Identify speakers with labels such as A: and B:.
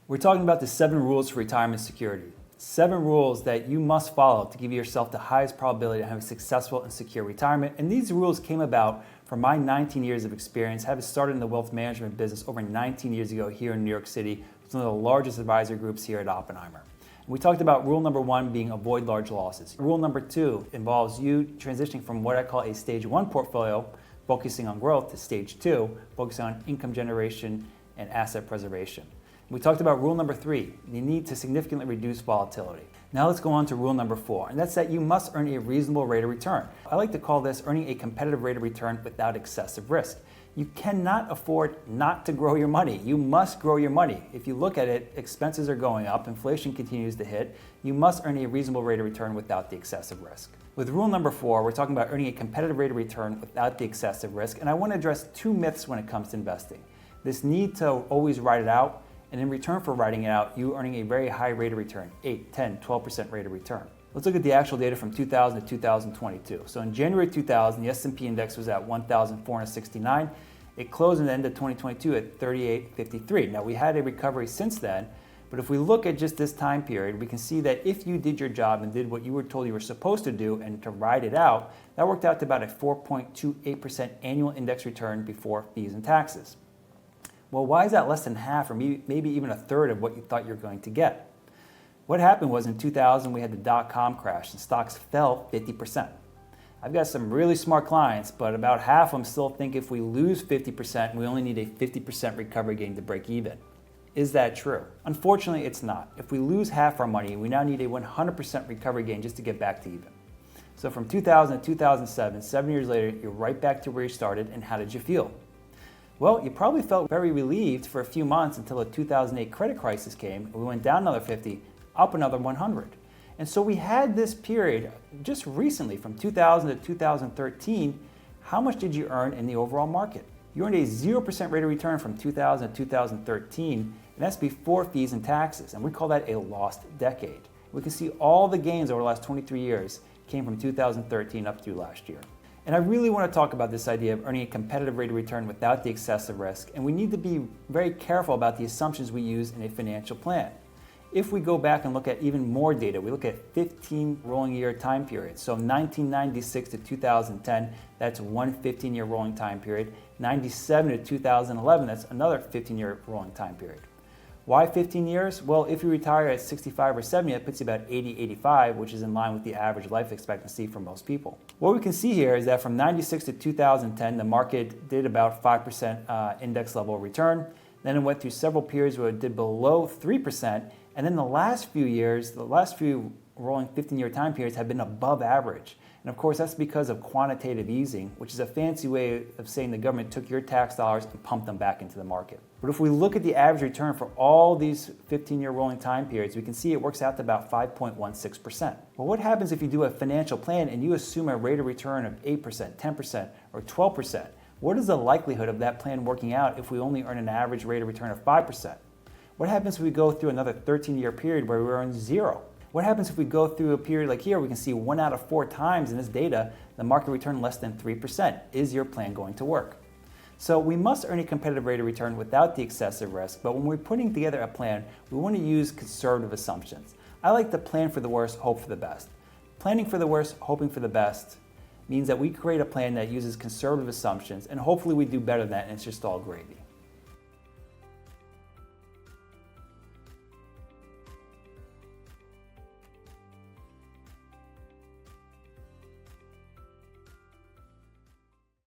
A: We're talking about the 7 rules for retirement security. 7 rules that you must follow to give yourself the highest probability to have a successful and secure retirement. And these rules came about from my 19 years of experience, having started in the wealth management business over 19 years ago here in New York City, with one of the largest advisor groups here at Oppenheimer. And we talked about rule number 1 being avoid large losses. Rule number 2 involves you transitioning from what I call a stage 1 portfolio, focusing on growth, to stage 2, focusing on income generation and asset preservation. We talked about rule number 3, you need to significantly reduce volatility. Now let's go on to rule number 4, and that's that you must earn a reasonable rate of return. I like to call this earning a competitive rate of return without excessive risk. You cannot afford not to grow your money. You must grow your money. If you look at it, expenses are going up, inflation continues to hit. You must earn a reasonable rate of return without the excessive risk. With rule number 4, we're talking about earning a competitive rate of return without the excessive risk, and I want to address 2 myths when it comes to investing. This need to always ride it out, and in return for writing it out, you earning a very high rate of return, 8, 10, 12% rate of return. Let's look at the actual data from 2000 to 2022. So in January 2000, the S&P index was at 1,469. It closed at the end of 2022 at 3,853. Now we had a recovery since then, but if we look at just this time period, we can see that if you did your job and did what you were told you were supposed to do and to ride it out, that worked out to about a 4.28% annual index return before fees and taxes. Well, why is that less than half or maybe even a third of what you thought you were going to get? What happened was in 2000, we had the dot-com crash and stocks fell 50%. I've got some really smart clients, but about half of them still think if we lose 50%, we only need a 50% recovery gain to break even. Is that true? Unfortunately, it's not. If we lose half our money, we now need a 100% recovery gain just to get back to even. So from 2000 to 2007, 7 years later, you're right back to where you started, and how did you feel? Well, you probably felt very relieved for a few months until the 2008 credit crisis came. We went down another 50, up another 100. And so we had this period just recently from 2000 to 2013. How much did you earn in the overall market? You earned a 0% rate of return from 2000 to 2013, and that's before fees and taxes. And we call that a lost decade. We can see all the gains over the last 23 years came from 2013 up through last year. And I really want to talk about this idea of earning a competitive rate of return without the excessive risk. And we need to be very careful about the assumptions we use in a financial plan. If we go back and look at even more data, we look at 15 rolling year time periods. So 1996 to 2010, that's one 15-year rolling time period. 97 to 2011, that's another 15-year rolling time period. Why 15 years? Well, if you retire at 65 or 70, that puts you about 80, 85, which is in line with the average life expectancy for most people. What we can see here is that from 96 to 2010, the market did about 5% index level return. Then it went through several periods where it did below 3%. And then the last few years, the last few rolling 15-year time periods have been above average. And of course, that's because of quantitative easing, which is a fancy way of saying the government took your tax dollars and pumped them back into the market. But if we look at the average return for all these 15-year rolling time periods, we can see it works out to about 5.16%. Well, what happens if you do a financial plan and you assume a rate of return of 8%, 10%, or 12%? What is the likelihood of that plan working out if we only earn an average rate of return of 5%? What happens if we go through another 13-year period where we earn 0? What happens if we go through a period like here, we can see 1 out of 4 times in this data, the market return less than 3%. Is your plan going to work? So we must earn a competitive rate of return without the excessive risk, but when we're putting together a plan, we want to use conservative assumptions. I like to plan for the worst, hope for the best. Planning for the worst, hoping for the best means that we create a plan that uses conservative assumptions, and hopefully we do better than that, and it's just all gravy.